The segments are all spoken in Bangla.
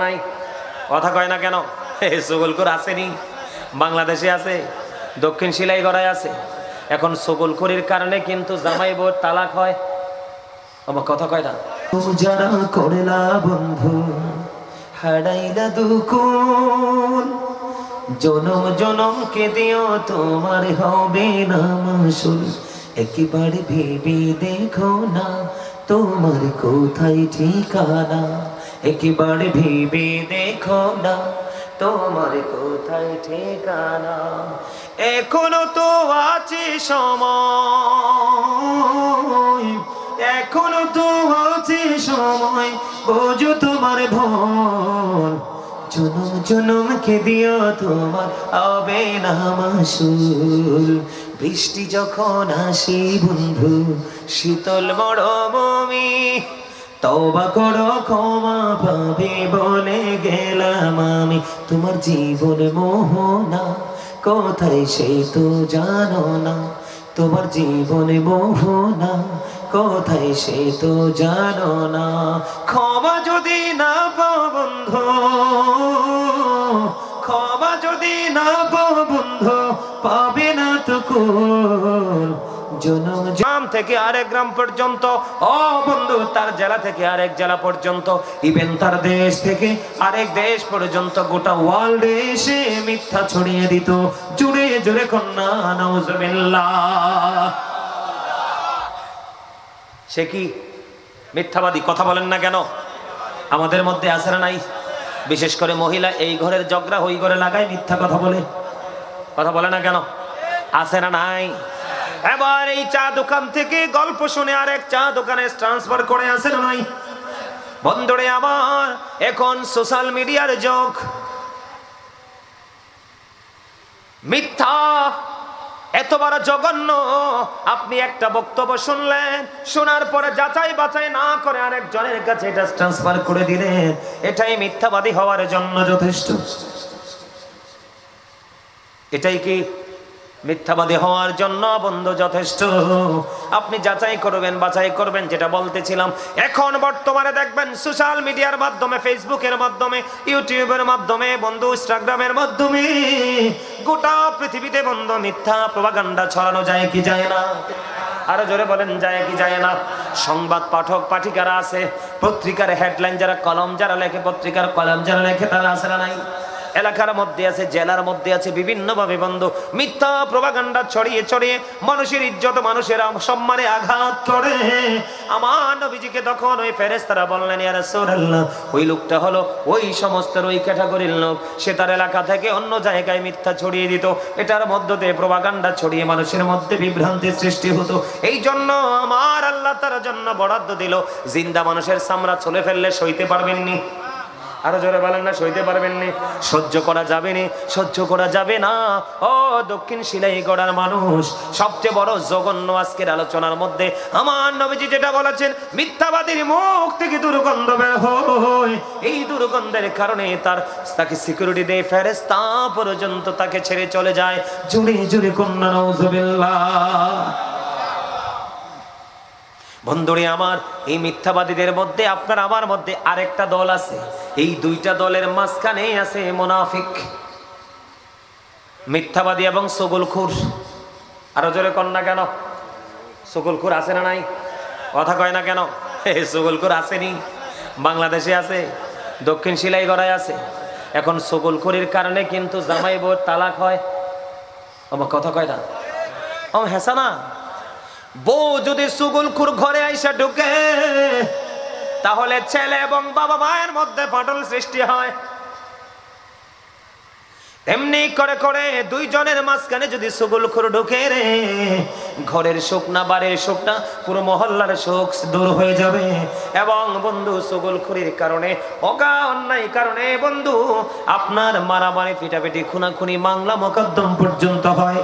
নাই কথা কয় না কেন? সগলখোর আসেনি, বাংলাদেশে আছে, দক্ষিণ শিলাইগড়ায় আছে। এখন সগলখোরের কারণে কিন্তু জামাই বউর তালাক হয়। আমার কথা কয় না? যারা করলা বন্ধু হারাইলা দুকুল, জনম জনমকে দিও তোমার হবে না মাসুল। একবার ভেবে দেখো না তোমার কোথায় ঠিকানা, একবার ভেবে দেখো না তোমার কোথায় ঠিকানা। এখনো তো আছে সময়, এখনো তো আছে সময়, বোঝো তোমার ভুল। জনম জনমকে দিও তোমার হবে না মাসুল। বৃষ্টি যখন আসে বন্ধু শীতল মরুভূমি, তওবা করো ক্ষমা পাবে বলে গেলাম আমি। তোমার জীবন মোহনা কোথায় সে তো জানো না, তোমার জীবন মোহনা কোথায় সে তো জানো না। ক্ষমা যদি না পাও বন্ধু, ক্ষমা যদি না পাও বন্ধু, পাবে না তো কোন। জনম গ্রাম থেকে আরেক গ্রাম পর্যন্ত, ও বন্ধু তার জেলা থেকে আরেক জেলা পর্যন্ত, ইভেন তার দেশ থেকে আরেক দেশ পর্যন্ত গোটা ওয়ার্ল্ডে এসে মিথ্যা ছড়িয়ে দিত। জুড়ে জুড়ে কন্যা নাউজুবিল্লাহ। সে কি মিথ্যাবাদী? কথা বলেন না কেন? আমাদের মধ্যে আছে না নাই? বিশেষ করে মহিলা এই ঘরের ঝগড়া ওই ঘরে লাগায় মিথ্যা কথা বলে। কথা বলে না কেন? আছে না নাই? এবার এই চা দোকান থেকে গল্প শুনে আরেক চা দোকানে ট্রান্সফার করে, আছে না নাই? বন্ধুরে আমার, এখন সোশ্যাল মিডিয়ার যুগ। মিথ্যা এত বড় জঘন্য, আপনি একটা বক্তব্য শুনলেন, শোনার পরে যাচাই বাছাই না করে আরেকজনের কাছে এটা ট্রান্সফার করে দিলেন, এটাই মিথ্যাবাদী হওয়ার জন্য যথেষ্ট। এটাই কি মিথ্যাবাদী হওয়ার জন্য বন্ধু যথেষ্ট? আপনি যাচাই করবেন, বাছাই করবেন। যেটা বলতেছিলাম, এখন বর্তমানে দেখবেন সোশ্যাল মিডিয়ার মাধ্যমে, ফেসবুকের মাধ্যমে, ইউটিউবের মাধ্যমে, বন্ধু ইনস্টাগ্রামের মাধ্যমে গোটা পৃথিবীতে বন্ধু মিথ্যা প্রপাগান্ডা ছড়ানো যায় কি যায় না? আরো জোরে বলেন, যায় কি যায় না? সংবাদ পাঠক পাঠিকারা আছে, পত্রিকার হেডলাইন যারা কলম যারা লেখে, পত্রিকার কলম যারা লেখে, তারা আছে না নাই? এলাকার মধ্যে আছে, জেলার মধ্যে আছে, বিভিন্ন ভাবে বন্ধু মিথ্যা প্রপাগান্ডা ছড়িয়ে ছড়িয়ে মানুষের ইজ্জত, মানুষের সম্মানে আঘাত করে। আমার নবীজিকে তখন ওই ফেরেশতারা বললেন, ইয়া রাসূলুল্লাহ, ওই লোকটা হলো ওই সমস্ত ওই ক্যাটাগরির লোক, সে তার এলাকা থেকে অন্য জায়গায় মিথ্যা ছড়িয়ে দিত। এটার মধ্য দিয়ে প্রপাগান্ডা ছড়িয়ে মানুষের মধ্যে বিভ্রান্তির সৃষ্টি হতো। এই জন্য আমার আল্লাহ তার জন্য বরাদ্দ দিল, জিন্দা মানুষের চামড়া ছুলে ফেললে সইতে পারবেননি। আরো জোরে বলেন না, সইতে পারবেননি, সহ্য করা যাবে না, সহ্য করা যাবে না। ও দক্ষিণ শিলাইগড়ার মানুষ, সবচেয়ে বড় জঘন্য আজকের আলোচনার মধ্যে আমার নবীজি যেটা বলেছেন, মিথ্যাবাদীর মুখ থেকে দুর্গন্ধ বের হয়, এই দুর্গন্ধের কারণে তাকে সিকিউরিটি দেয় ফেরেশতা পর্যন্ত তাকে ছেড়ে চলে যায়। জুড়ে জুড়ে কন্যা নাউজুবিল্লাহ। বন্ধুরে আমার, এই মিথ্যাবাদীদের মধ্যে আপনার আমার মধ্যে আরেকটা দল আছে। এই দুইটা দলের মাঝখানে আছে মুনাফিক, মিথ্যাবাদী এবং সগলখোর। আরো জোরে কন না কেন? সগলখোর আছে না নাই? কথা কয় না কেন? সগলখোর আসেনি, বাংলাদেশে আছে, দক্ষিণ শিলাইগড়ায় আছে। এখন সগলখোরের কারণে কিন্তু জামাই বউর তালাক হয়। আমার কথা কয় না? হেসা না? বউ যদি সুগুলখোর ঘরে আইসা ঢুকে, তাহলে ছেলে এবং বাবা মায়ের মধ্যে ফাটল সৃষ্টি হয়। এমনি করে করে দুইজনের মাঝখানে যদি সুগুলখোর ঢুকে রে, ঘরের সুখ না, বাড়ির সুখ না, পুরো মহল্লার সুখ দূর হয়ে যাবে। এবং বন্ধু সুগুলখোরের কারণে, অগা অন্যায় কারণে বন্ধু আপনার মারামারি, পিটাপিটি, খুনাখুনি, মামলা মোকদ্দম পর্যন্ত হয়।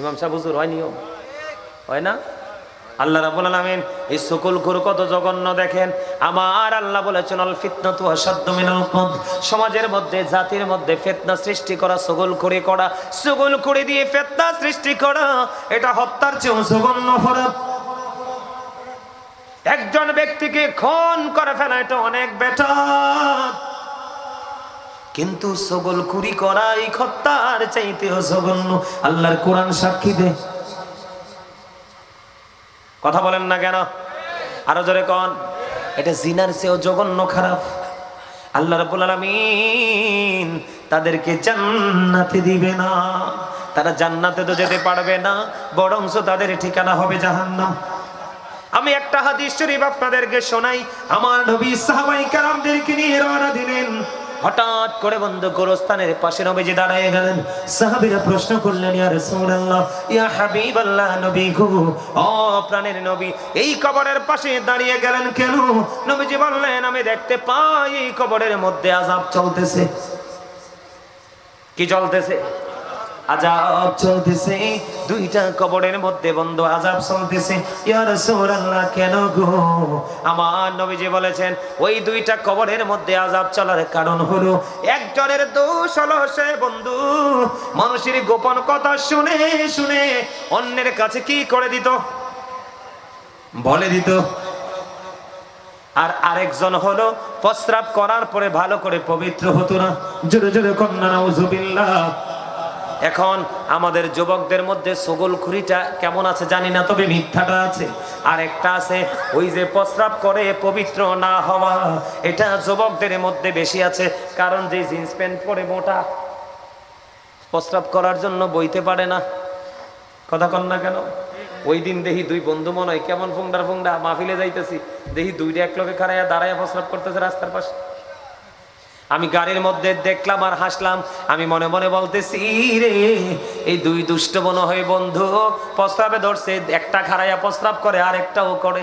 ইমাম সাহেব হুজুর, হয় নিয়ম? হয় না? আল্লাহ রাব্বুল আলামিন এই সগলখোর কত জঘন্য দেখেন। আমার আল্লাহ বলেছেন, আল ফিতনাতু আশাদ্দু মিনাল কতল, সমাজের মধ্যে, জাতির মধ্যে ফিতনা সৃষ্টি করা, সগলখোরি করা, সগলখোরি দিয়ে ফিতনা সৃষ্টি করা, এটা হত্যার চেয়েও জঘন্য অপরাধ। একজন ব্যক্তিকে খুন করে ফেলা এটা অনেক বেটার, কিন্তু সগলখুরি করা এই হত্যার চাইতেও জঘন্য। আল্লাহর কোরআন সাক্ষী দেয়। কথা বলেন না কেন? আরো জোরে কোন। এটা জিনার চেয়েও জঘন্য খারাপ। আল্লাহ রাব্বুল আলামিন তাদেরকে জান্নাতে দিবে না, তারা জান্নাতে তো যেতে পারবে না, বরঞ্চ তাদের ঠিকানা হবে জাহান্নাম। আমি একটা হাদিস শরীফ আপনাদেরকে শোনাই। আমার নবী সাহাবায়ে কেরামদেরকে নিয়ে রওনা দিলেন। হঠাৎ করে বন্ধু গোরস্থানের পাশে নবীজি দাঁড়িয়ে গেলেন। সাহাবীরা প্রশ্ন করলেন, ইয়া রাসূলুল্লাহ, ইয়া হাবিবাল্লাহ, নবী গো, ও প্রাণের নবী, এই কবরের পাশে দাঁড়িয়ে গেলেন কেন? নবীজি বললেন, আমি দেখতে পাই এই কবরের মধ্যে আযাব চলতেছে। কি চলতেছে? আযাব চলতেছে। দুইটা কবরের মধ্যে বন্ধ আযাব চলতেছে। ইয়া রাসূলুল্লাহ, কেন গো? আমার নবীজি বলেছেন, ওই দুইটা কবরের মধ্যে আযাব চলার কারণ হলো, একজনের দোষ হলো সে বন্ধু মানুষের গোপন কথা শুনে শুনে অন্যের কাছে কি করে দিত? বলে দিত। আর আরেকজন হলো প্রস্রাব করার পরে ভালো করে পবিত্র হতো না। জোরে জোরে কন্যা নাউজুবিল্লাহ। এখন আমাদের যুবকদের মধ্যে সগলখুরিটা কেমন আছে জানি না, তবে মিথ্যাটা আছে। আর একটা আছে ওই যে প্রস্রাব করে পবিত্র না হওয়া, এটা যুবকদের মধ্যে বেশি আছে। কারণ যে জিন্স প্যান্ট পরে মোটা, প্রস্রাব করার জন্য বইতে পারে না। কথা কন না কেন? ওই দিন দেখি দুই বন্ধু মনে হয় কেমন ফুংডার ফুংডা মাহফিলে যাইতেছি, দেখি দুইটা এক লোকে খাড়াইয়া দাঁড়াইয়া প্রস্রাব করতেছে রাস্তার পাশে। আমি গাড়ির মধ্যে দেখলাম আর হাসলাম। আমি মনে মনে বলতেছি, রে এই দুই দুষ্ট মনে হয় বন্ধু প্রস্রাবে ধরছে, একটা খাড়াইয়া প্রস্রাব করে আর একটাও করে।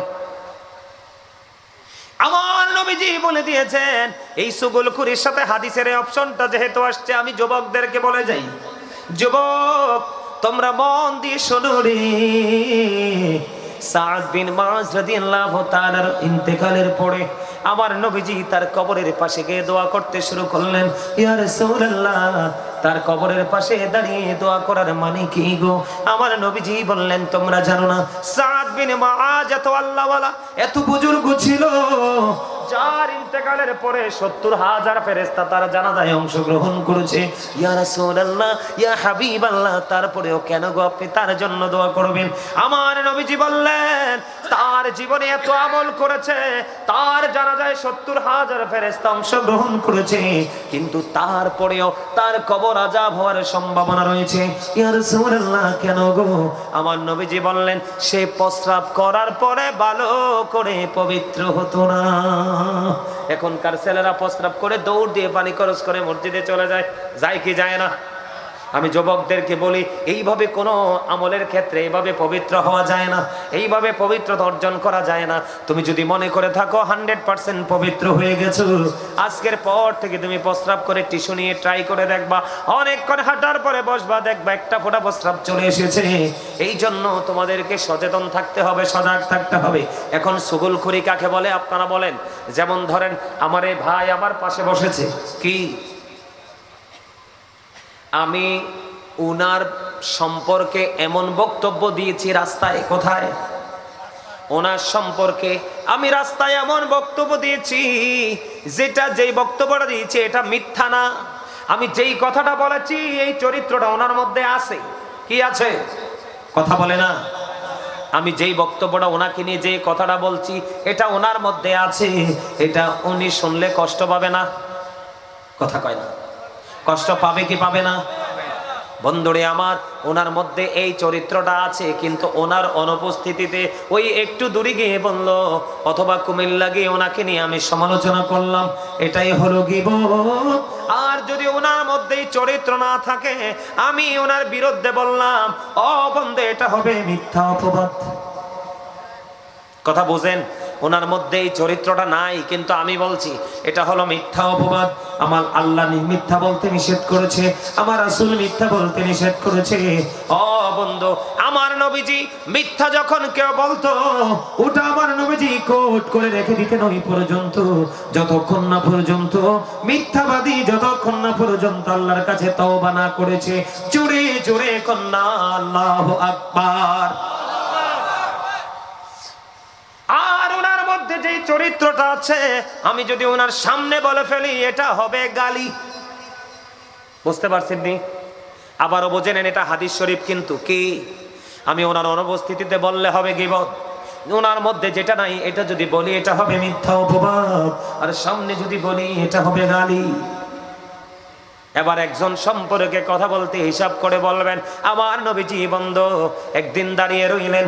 আমার নবীজি বলে দিয়েছেন, এই সুগলখুরির সাথে হাদিসের অপশনটা যেহেতু আসছে, আমি যুবকদেরকে বলে যাই, যুবক তোমরা মন দিয়ে শোনো রে। সাদ বিন মুআজ রাদিয়াল্লাহু তাআলার ইন্তেকালের পরে আমার নবীজি তার কবরের পাশে গিয়ে দোয়া করতে শুরু করলেন। ইয়া রাসূলুল্লাহ, তার কবরের পাশে দাঁড়িয়ে দোয়া করার মানে কি গো? আমার নবীজি বললেন, তোমরা জানো না সাদ বিন মুআজ এত আল্লাহওয়ালা, এত বুজুর্গ ছিল, যার ইন্তেকালের পরে ৭০,০০০ ফেরেশতা তার জানাজায় অংশগ্রহণ করেছে। ইয়া রাসূলুল্লাহ, ইয়া হাবিবাল্লাহ, তারপরেও কেন গো আপনি তার জন্য দোয়া করবেন? আমার নবীজি বললেন, তার জীবনে এত আমল করেছে, তার জানাজায় ৭০,০০০ ফেরেশতা অংশগ্রহণ করেছে, কিন্তু তারপরেও তার কবর আযাব হওয়ার সম্ভাবনা রয়েছে। ইয়া রাসূলুল্লাহ, কেন গো? আমার নবীজি বললেন, সে প্রস্রাব করার পরে ভালো করে পবিত্র হতো না। এখনকার ছেলেরা প্রস্রাব করে দৌড় দিয়ে পানি খরচ করে মসজিদে চলে যায়, যায় কি যায় না? আমি যুবকদেরকে বলি, এইভাবে কোনো আমলের ক্ষেত্রে এইভাবে পবিত্র হওয়া যায় না, এইভাবে পবিত্রতা অর্জন করা যায় না। তুমি যদি মনে করে থাকো 100% পবিত্র হয়ে গেছো, আজকের পর থেকে তুমি প্রস্রাব করে টিস্যু নিয়ে ট্রাই করে দেখবা, অনেকক্ষণ হাঁটার পরে বসবা, দেখবা একটা ফোঁটা প্রস্রাব চলে এসেছে। এই জন্য তোমাদেরকে সচেতন থাকতে হবে, সজাগ থাকতে হবে। এখন সুগলখুরি কাকে বলে আপনারা বলেন? যেমন ধরেন আমার এই ভাই আমার পাশে বসেছে, কি আমি ওনার সম্পর্কে এমন বক্তব্য দিয়েছি রাস্তায়, কোথায়? ওনার সম্পর্কে আমি রাস্তায় এমন বক্তব্য দিয়েছি, যেই বক্তব্যটা দিয়েছি এটা মিথ্যা না। আমি যেই কথাটা বলেছি এই চরিত্রটা ওনার মধ্যে আছে। কি আছে? কথা বলে না। আমি যেই বক্তব্যটা ওনাকে নিয়ে যে কথাটা বলছি এটা ওনার মধ্যে আছে, এটা উনি শুনলে কষ্ট পাবে না? কথা কয় না? কষ্ট পাবে কি পাবে না? বন্ধুরে আমার, ওনার মধ্যে এই চরিত্রটা আছে, কিন্তু ওনার অনুপস্থিতিতে ওই একটু দূরে গিয়ে বলল, অথবা কুমিল্লা গিয়ে ওনাকে নিয়ে আমি সমালোচনা করলাম, এটাই হলো গীবত। আর যদি ওনার মধ্যে চরিত্র না থাকে, আমি ওনার বিরুদ্ধে বললাম, ও বন্ধু, এটা হবে মিথ্যা অপবাদ। কথা বুঝেন? ওনার মধ্যে এই চরিত্রটা নাই, কিন্তু আমি বলছি এটা হলো মিথ্যা অপবাদ। আমার আল্লাহ মিথ্যা বলতে নিষেধ করেছে, আমার রাসূল মিথ্যা বলতে নিষেধ করেছে। ও বন্ধু, আমার নবীজি মিথ্যা যখন কেউ বলতো, ওটা আমার নবীজি কোট করে রেখে দিতেন ওই পর্যন্ত, যতক্ষণ না পর্যন্ত মিথ্যাবাদী যতক্ষণ না পর্যন্ত আল্লাহর কাছে তওবা না করেছে। জোরে জোরে কন্যা আল্লাহু আকবার। আর ওনার চরিত্রটা আছে, আমি যদি ওনার সামনে বলে ফেলি এটা হবে গালি। বুঝতে পারছেন নি? আবারও বোঝে নেন, এটা হাদিস শরীফ কিন্তু কি, আমি ওনার অনুপস্থিতিতে বললে হবে গীবত, ওনার মধ্যে যেটা নাই এটা যদি বলি এটা হবে মিথ্যা অপবাদ, আর সামনে যদি বলি এটা হবে গালি। এবার একজন সম্পর্কে কথা বলতে হিসাব করে বলবেন, আমার নবীজি বন্ধ একদিন দাঁড়িয়ে রইলেন,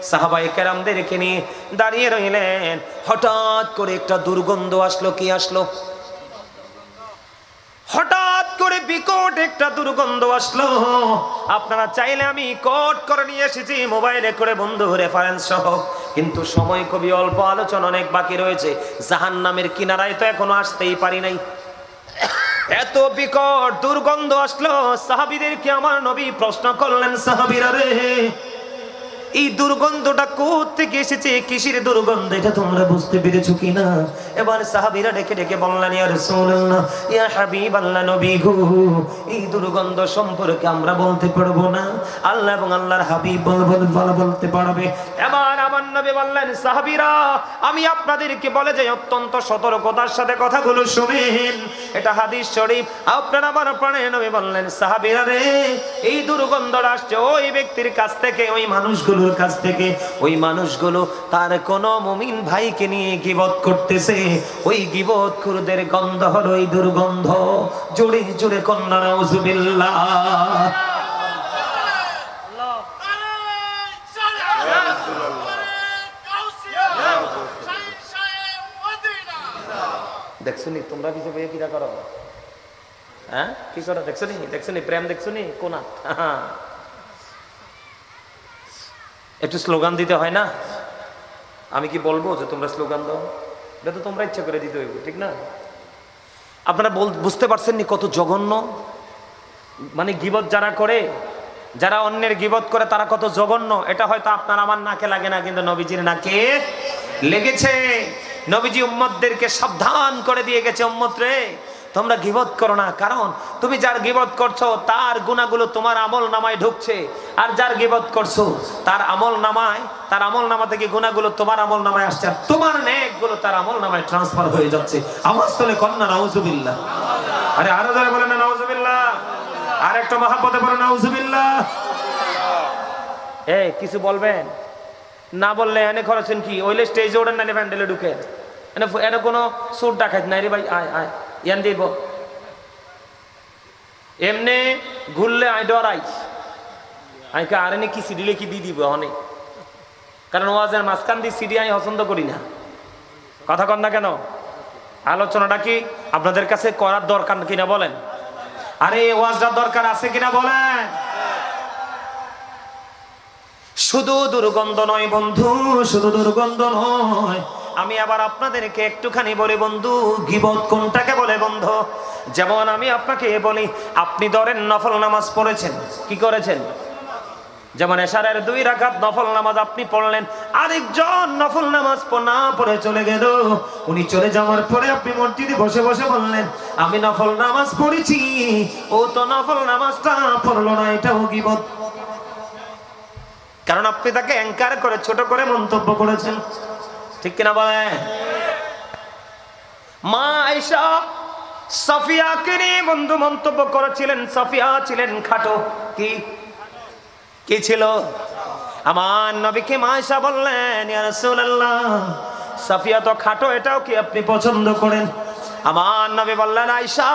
সাহাবায়ে কেরামদেরকে নিয়ে দাঁড়িয়ে রইলেন, হঠাৎ করে একটা দুর্গন্ধ আসলো। কি আসলো? হঠাৎ করে বিকট একটা দুর্গন্ধ আসলো। আপনারা চাইলে আমি কোট করে নিয়ে এসেছি মোবাইলে করে বন্ধু, রেফারেন্স সহ, কিন্তু সময় খুবই অল্প, আলোচনা অনেক বাকি রয়েছে। জাহান্নামের কিনারায় তো এখনো আসতেই পারি নাই। এত বিকট দুর্গন্ধ আসলো, সাহাবীদেরকে আমার নবী প্রশ্ন করলেন, সাহাবীরা রে, এই দুর্গন্ধটা কোত্থেকে এসেছে, কিসের দুর্গন্ধ, এটা তোমরা বুঝতে পেরেছো কিনা? এবার সাহাবীরা ডেকে ডেকে বললেন, ইয়া রাসূলুল্লাহ, ইয়া হাবিবাল্লাহ, নবী গো, এই দুর্গন্ধ সম্পর্কে আমরা বলতে পারবো না, আল্লাহ এবং আল্লাহর হাবিব বলতে পারবে। এবার আমার নবী বললেন, সাহাবীরা, আমি আপনাদেরকে বলে যাই, অত্যন্ত সতর্কতার সাথে কথাগুলো শুনেন, এটা হাদিস শরীফ। আপনারা আমার প্রাণের নবী বললেন, সাহাবীরা রে, এই দুর্গন্ধটা আসছে ওই ব্যক্তির কাছ থেকে, ওই মানুষগুলোর কাছ থেকে। ওই মানুষগুলো তার কোন মুমিন ভাইকে নিয়ে গীবত করতেছে, ওই গীবতখোরদের গন্ধ হলো এই দুর্গন্ধ। জোরে জোরে কন্যা নাউজুবিল্লাহ। দেখছনি তোমরা পিছে বইয়ে কিরা করো? হ্যাঁ, কি করো? দেখছনি প্রেম, দেখছনি কোনা? একটু স্লোগান দিতে হয় না? আমি কি বলবো যে তোমরা স্লোগান দাও? এটা তো তোমরা ইচ্ছা করে দিতে হইব, ঠিক না? আপনারা বুঝতে পারছেন নি কত জঘন্য? মানে গীবত যারা করে, যারা অন্যের গীবত করে, তারা কত জঘন্য। এটা হয়তো আপনার আমার নাকে লাগে না, কিন্তু নবীজির নাকে লেগেছে। নবীজি উম্মতদেরকে সাবধান করে দিয়ে গেছে, উম্মত রে, তোমরা গীবত করো না, কারণ তুমি যার গীবত করছো তার গুনাহগুলো তোমার আমল নামায় ঢুকছে, আর যার গীবত করছো তার আমল নামা থেকে গুনাহগুলো তোমার আমল নামায় আসছে, আর তোমার নেকগুলো তার আমল নামায় ট্রান্সফার হয়ে যাচ্ছে। আওয়াজ তোলে কন্যা নাউজুবিল্লাহ। আরে আরো যারা বলেন না নাউজুবিল্লাহ, আর একটা মহাব্বতে বলেন নাউজুবিল্লাহ। এই কিছু বলবেন না, বললে এনে খরচেন কি, ওইলে স্টেজে ওঠেন না, প্যান্ডেলে ঢুকে এনে কোনো সুট ডাকাইত নাই রে ভাই, আয় আয় ইয়ান দিব, এমনি ঘুরলে আই ডরাই, আমি আর এনে কি সিডিলে কি দিয়ে দিব অনেক, কারণ ওয়াজের মাঝখান দিয়ে সিডি আমি পছন্দ করি না। কথা কন না কেন? আলোচনাটা কি আপনাদের কাছে করার দরকার কিনা বলেন? আরে ওয়াজটার দরকার আছে কিনা বলেন? শুধু দুর্গন্ধ নয় বন্ধু, শুধু দুর্গন্ধ নয়, আমি আবার আপনাদেরকে একটুখানি বলি বন্ধু, গীবত কোনটাকে বলে বন্ধু। যেমন আমি আপনাকে বলি, আপনি ধরেন নফল নামাজ পড়েছেন, কি করেছেন? যেমন এশারের 2 রাকাত নফল নামাজ আপনি পড়লেন, আরেকজন নফল নামাজ না পড়ে চলে গেল। উনি চলে যাওয়ার পরে আপনি মসজিদে বসে বসে বললেন, আমি নফল নামাজ পড়েছি, ও তো নফল নামাজটা পড়লো না, এটাও গীবত। কারণ আপনি তাকে অ্যাঙ্কার করে ছোট করে মন্তব্য করেছেন, ঠিক কিনা বলেন? মা আয়েশা সাফিয়াকে নিয়ে বন্ধু মন্তব্য করেছিলেন, সাফিয়া ছিলেন খাটো। কি ছিল? আমার নবীকে মা আয়েশা বললেন, ইয়া রাসূলুল্লাহ, সাফিয়া তো খাটো, এটাও কি আপনি পছন্দ করেন? আমার নবী বললেন, আয়েশা,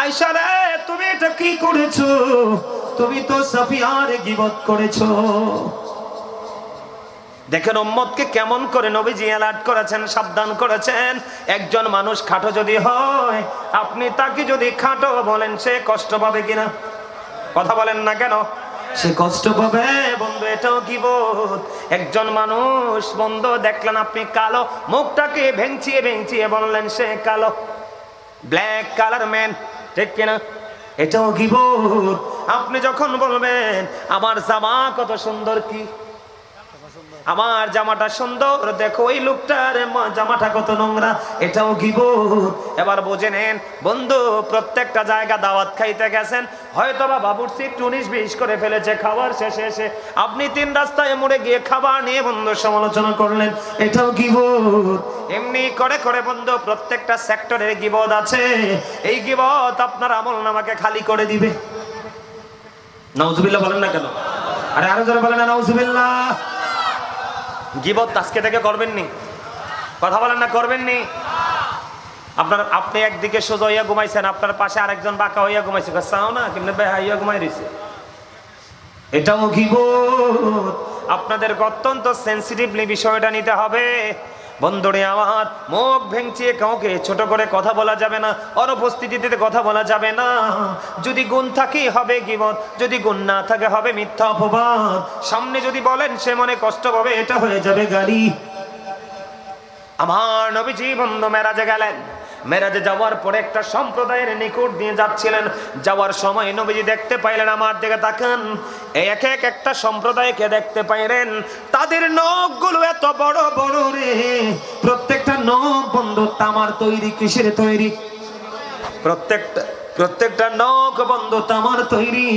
আয়েশা রে, তুমি এটা কি করেছো? তুমি তো সাফিয়ার গীবত করেছো। দেখেন উম্মতকে কেমন করে নবীজি অ্যালার্ট করেছেন, সাবধান করেছেন। একজন মানুষ খাটো যদি হয়, আপনি তাকে যদি খাটো বলেন, সে কষ্ট পাবে কিনা? কথা বলেন না কেন? সে কষ্ট পাবে বন্ধু, এটাও গীবত। একজন মানুষ বন্ধু দেখলেন আপনি কালো, মুখটাকে ভেঙচিয়ে ভেঙচিয়ে বললেন সে কালো, ব্ল্যাক কালার ম্যান, ঠিক কিনা? এটাও গীবত। আপনি যখন বলবেন আমার জামা কত সুন্দর, কি আমার জামাটা সুন্দর, দেখো ওই লোকটার জামাটা কত নোংরা, এটাও গীবত। এবার বুঝে নেন বন্ধু, প্রত্যেকটা জায়গা দাওয়াত খাইতে গেছেন, হয়তো বা বাবুর্চি একটু 19-20 করে ফেলেছে, খাবার শেষে এসে আপনি 3 রাস্তায় মোড়ে গিয়ে খাবার নিয়ে বন্ধু সমালোচনা করলেন, এটাও গীবত। এমনি করে করে বন্ধু প্রত্যেকটা সেক্টরের গীবত আছে। এই গীবত আপনার আমলনামাকে খালি করে দিবে। নাউজুবিল্লাহ বলেন না কেন? আরে আরো জোরে বলেন না নাউজুবিল্লাহ। গীবত আজকে থেকে করবেন নি? কথা বলেন না, করবেন নি? আপনি একদিকে সোজা হইয়া ঘুমাইছেন, আপনার পাশে আরেকজন বাঁকা হইয়া ঘুমাইছে, চাও না কিন্তু বেহাইয়া ঘুমাই রয়েছে, এটাও গীবত। আপনাদের অত্যন্ত সেন্সিটিভলি বিষয়টা নিতে হবে। বন্ধুরে আমার, মুখ ভেঙচিয়ে কাউকে ছোট করে কথা বলা যাবে না, অনুপস্থিতিতে কথা বলা যাবে না। যদি গুণ থাকে হবে গীবত, যদি গুণ না থাকে হবে মিথ্যা অপবাদ। সামনে যদি বলেন সে মনে কষ্ট পাবে, এটা হয়ে যাবে গালি। আমার নবীজি বন্ধু মেরাজে গেলেন। মেরাজে যাওয়ার পরে একটা সম্প্রদায়ের নিকট দিয়ে যাচ্ছিলেন। যাওয়ার সময় নবীজি দেখতে পাইলেন, আমার দিকে তাকান, এক এক একটা সম্প্রদায়কে দেখতে পাইলেন, তাদের নখগুলো এত বড় বড় রে। প্রত্যেকটা নখ বন্ধু তামার তৈরি। কিসের তৈরি? প্রত্যেকটা নখ বন্ধু তামার তৈরি।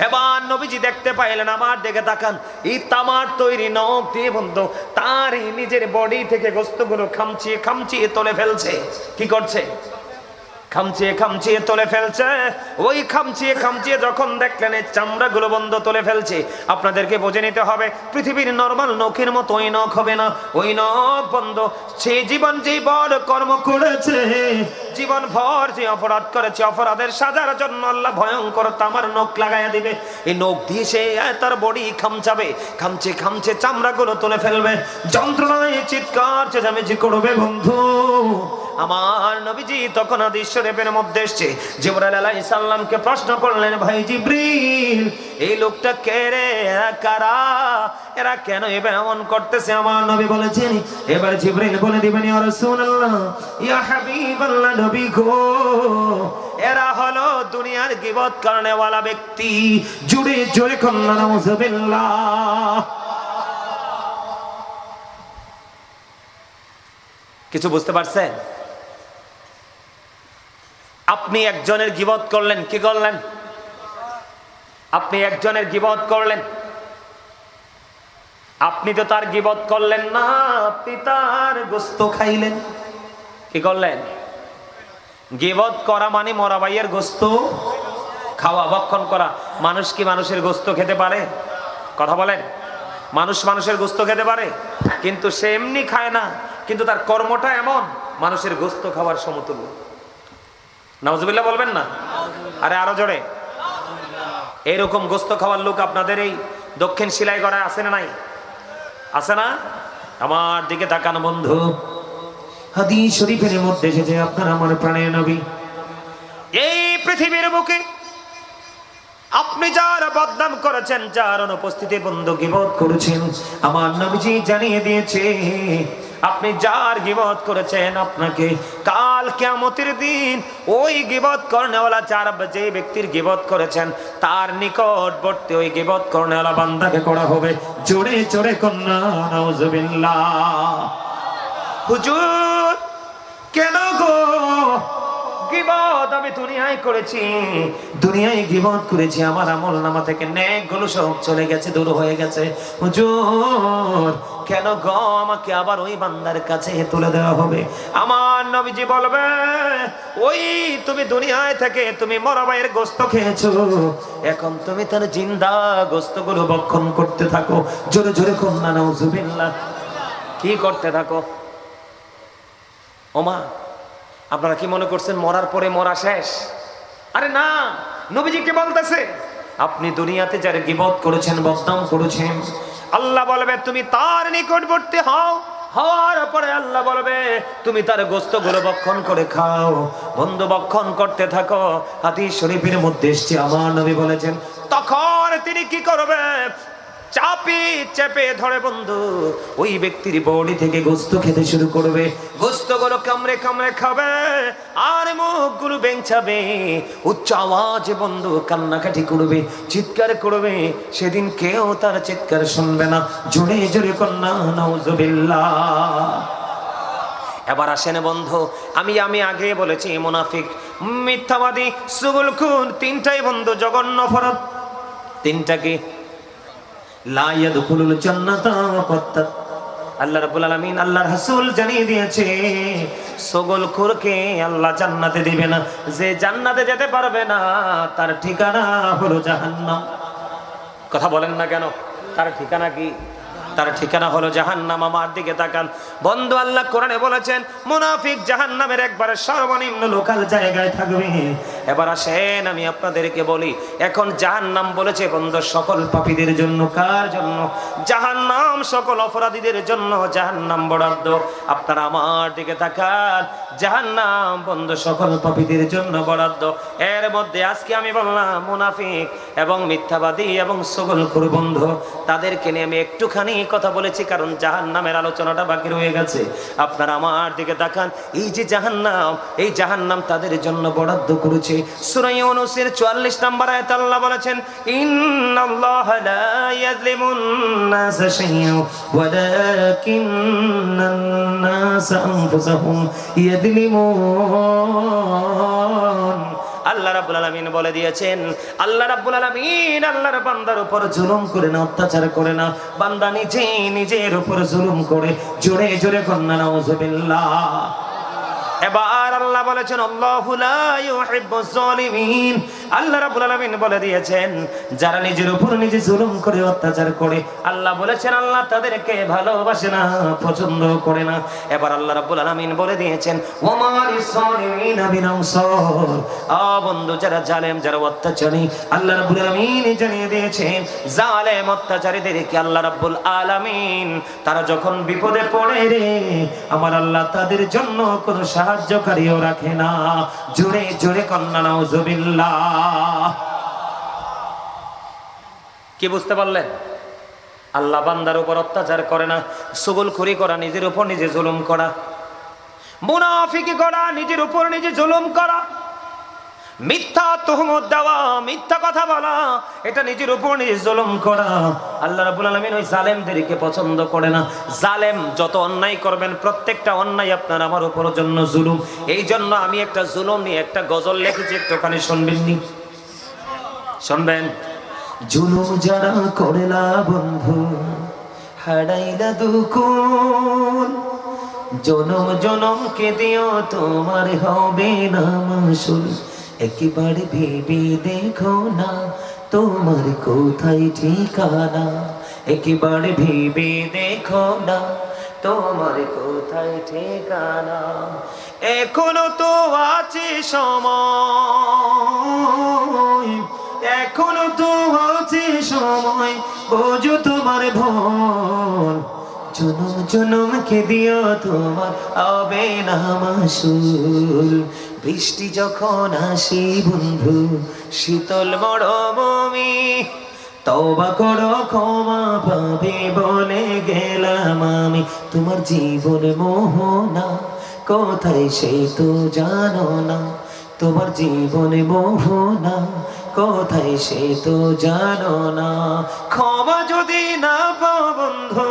এবার নবীজি দেখতে পাইলেন, আমার দিকে তাকান, এই তামার তৈরি নখ দিয়ে বন্ধু তার নিজের বডি থেকে গোস্তগুলো খামচিয়ে খামচিয়ে তুলে ফেলছে। কি করছে? খামচিয়ে খামচিয়ে তুলে ফেলছে। ওই খামচিয়ে খামচিয়ে যখন দেখলেন এই চামড়াগুলো বন্ধ তুলে ফেলছে, আপনাদেরকে বুঝে নিতে হবে পৃথিবীর নরমাল নখের মতো ওই নখ হবে না। ওই নখ বন্ধ সে জীবন যে বড় কর্ম করেছে, জীবন ভর যে অপরাধ করেছে, অপরাধের সাজার জন্য আল্লাহ ভয়ঙ্কর তামার নখ লাগাইয়া দিবে। এই নখ দিয়ে সে তার বডি খামচাবে, খামচে খামচে চামড়াগুলো তুলে ফেলবে, যন্ত্রণায় চিৎকার চেঁচামেচি করবে বন্ধু। আমার নবীজি তখন হাদিস শরীফের মধ্যে এসেছে, জিবরাইল আলাইহিস সালামকে প্রশ্ন করলেন, ভাই জিবরিল, এই লোকটা কে রে, এরা কারা, এরা কেন এবার এমন করতেছে? আমার নবী বলেছেন, এবার জিবরাইল বলে দিবেন, ইয়া রাসূলুল্লাহ, ইয়া হাবিবাল্লাহ, নবী গো, এরা হলো দুনিয়ার গীবত করনে ওয়ালা ব্যক্তি। জুড়ে জোরে কন্না নাউযুবিল্লাহ। কিছু বুঝতে পারছেন? আপনি একজনের গীবত করলেন, কি করলেন? আপনি একজনের গীবত করলেন, আপনি তো তার গীবত করলেন না, আপনি তার গোশত খাইলেন। কি করলেন? গীবত করা মানে মরা ভাইয়ের গোশত খাওয়া, ভক্ষণ করা। মানুষ কি মানুষের গোশত খেতে পারে? কথা বলেন। মানুষ মানুষের গোশত খেতে পারে, কিন্তু সে এমনি খায় না, কিন্তু তার কর্মটা এমন মানুষের গোশত খাওয়ার সমতুল্য। নাউজুবিল্লাহ বলবেন না? আরে আরো জোরে। এইরকম গোশত খাওয়ার লোক আপনাদের এই দক্ষিণ শিলাইগড়ায় আছে না নাই? আছে না? আমার দিকে তাকান বন্ধু, হাদিস শরীফের মধ্যে এসেছে, আপনার আমার প্রাণের নবী, এই পৃথিবীর বুকে আপনি যার বদনাম করেছেন, যার অনুপস্থিতি বন্ধু গীবত করেছেন, আমার নবীজি জানিয়ে দিয়েছে, আপনি যার গীবত করেছেন, আপনাকে কাল কিয়ামতের দিন ওই গীবত করনেওয়ালা, যার যে ব্যক্তির গীবত করেছেন তার নিকটবর্তী ওই গীবত করনেওয়ালা বান্দাকে করা হবে। জোরে জোরে কন্না নাউযুবিল্লাহ। হুজুর কেন গো? গীবত আমি দুনিয়ায় করেছি, দুনিয়ায় গীবত করেছি, আমার আমলনামা থেকে নেকগুলো সব চলে গেছে, দূর হয়ে গেছে। হুজুর কেন গো আমাকে আবার ওই বান্দার কাছে তুলে দেওয়া হবে? আমার নবীজি বলবে, ওই তুমি দুনিয়ায় থেকে তুমি মরা ভাইয়ের গোশত খেয়েছো, এখন তুমি তার জিন্দা গোশতগুলো ভক্ষণ করতে থাকো। জোরে জোরে কন্না নাউযুবিল্লাহ। কি করতে থাকো? ওমা, আপনারা কি মনে করছেন মরার পরে মরা শেষ? আরে না, নবীজি কি বলতেছে, আপনি দুনিয়াতে যার গীবত করেছেন, বদনাম করেছেন, আল্লাহ বলবে তুমি তার নিকটবর্তী হও। হওয়ার পরে আল্লাহ বলবে তুমি তার গোশতগুলো ভক্ষণ করে খাও। বন্ধু ভক্ষণ করতে থাকো। হাদিস শরীফের মধ্যে এসেছে, আমার নবী বলেছেন, তখন তিনি কি করবে? চাপি চেপে ধরে বন্ধু ওই ব্যক্তির বডি থেকে গোশত খেতে শুরু করবে। গোশতগুলো কামড়ে কামড়ে খাবে আর মুখগুলো বেঞ্চাবে, উচ্চ আওয়াজে বন্ধু কান্নাকাটি করবে, চিৎকার করবে। সেদিন কেউ তার চিৎকার শুনবে না। জোরে জোরে কন্না নাউযুবিল্লাহ। এবার আসেন বন্ধু, আমি আগে বলেছি মুনাফিক, মিথ্যাবাদী, চুগলখোর, তিনটাই বন্ধু জঘন্য অপরাধ। তিনটা কি? লা ইয়াদখুলুল জান্নাতা আল্লাহ রাব্বুল আলামিন আল্লাহর রাসূল জানিয়ে দিয়েছে সগলখোরকে আল্লাহ জান্নাতে দিবে না। যে জান্নাতে যেতে পারবে না তার ঠিকানা হলো জাহান্নাম। কথা বলেন না কেন? তার ঠিকানা কি? তার ঠিকানা হলো জাহান্নাম। আমার দিকে তাকান বন্ধু, আল্লাহ কোরআনে বলেছেন মুনাফিক জাহান্নামের একবারে সর্বনিম্ন লোকাল জায়গায় থাকবে। এবার আসেন আমি আপনাদেরকে বলি, এখন জাহান্নাম বলেছে বন্ধু সকল পাপীদের জন্য। কার জন্য? জাহান্নাম সকল অপরাধীদের জন্য জাহান্নাম বরাদ্দ। আপনারা আমার দিকে তাকান, জাহান্নাম বন্ধু সকল পাপীদের জন্য বরাদ্দ। এর মধ্যে আজকে আমি বললাম মুনাফিক এবং মিথ্যাবাদী এবং সগলখোর বন্ধু, তাদেরকে নিয়ে আমি একটুখানি কথা বলেছি, কারণ জাহান্নামের আলোচনাটা বাকি রয়ে গেছে। আপনারা আমার দিকে তাকান, এই যে জাহান্নাম, এই জাহান্নাম তাদের জন্য বরাদ্দ করেছে। সূরা ইউনূসের 44 নম্বর আয়াতে আল্লাহ বলেছেন ইন্নাল্লাহা লা ইয়াযলিমুন নাসা শাইআন ওয়ালাকিন্নান নাসা আনফুসাহুম ইয়াযলিমুন। আল্লাহ রাব্বুল আলামিন বলে দিয়েছেন, আল্লাহ রাব্বুল আলামিন আল্লাহর বান্দার উপর জুলুম করে না, অত্যাচার করে না, বান্দা নিজের উপর জুলুম করে। জোরে জোরে কন্না নাউযুবিল্লাহ। এবার আল্লাহ বলেছেন আল্লাহু লা ইউহিব্বুজ জালিমিন। আল্লাহ রাব্বুল আলামিন বলে দিয়েছেন যারা নিজের উপর নিজে জুলুম করে, অত্যাচার করে, আল্লাহ বলেছেন আল্লাহ তাদেরকে ভালোবাসে না, পছন্দ করে না। এবার আল্লাহ রাব্বুল আলামিন বলে দিয়েছেন ওয়া মা লিস-সালিমিনা মিন আনসার। বন্ধু যারা জালেম, যারা অত্যাচারী, আল্লাহ রাব্বুল আলামিন জানিয়ে দিয়েছেন জালেম অত্যাচারীদেরকে আল্লাহ রাব্বুল আলামিন তারা যখন বিপদে পড়ে রে আমার আল্লাহ তাদের জন্য কোনো সাহায্যকারীও রাখে না। জোরে জোরে কন্না নাউযুবিল্লাহ। কি বুঝতে পারলেন? আল্লাহ বান্দার উপর অত্যাচার করে না, সুগলখুরি করা, নিজের উপর নিজে জুলুম করা, মুনাফিকি করা, নিজের উপর নিজে জুলুম করা, মিথ্যা তুহমত দেওয়া, মিথ্যা কথা বলা, এটা নিজের উপর নিজে জুলুম করা। আল্লাহ রাব্বুল আলামিন ওই জালেমদেরকে পছন্দ করে না। জালেম যত অন্যায় করবেন প্রত্যেকটা অন্যায় আপনার আমার উপর জন্য জুলুম। এই জন্য আমি একটা জুলুম নিয়ে একটা গজল লিখেছি, একটুখানি শুনবেন নি? শুনবেন? জুলুম যারা করেলা বন্ধু হারাইলা দুকুল, জনম জনমকে দিও তোমার হবে না মাসুল। একবার ভেবে দেখো না তোমার কোথায় ঠিকানা, একবার ভেবে দেখো না তোমার কোথায় ঠিকানা। এখনো তো আছে সময়, এখনো তো আছে সময়, বোঝো তোমার ভুল। জনম জনমকে দিও তোমার হবে না মাসুল। বৃষ্টি যখন আসে বন্ধু শীতল মরুভূমি, তওবা করো ক্ষমা পাবে বলে গেলাম আমি। তোমার জীবন মোহনা কোথায় সে তো জানো না, তোমার জীবন মোহনা কোথায় সে তো জানো না। ক্ষমা যদি না পাও বন্ধু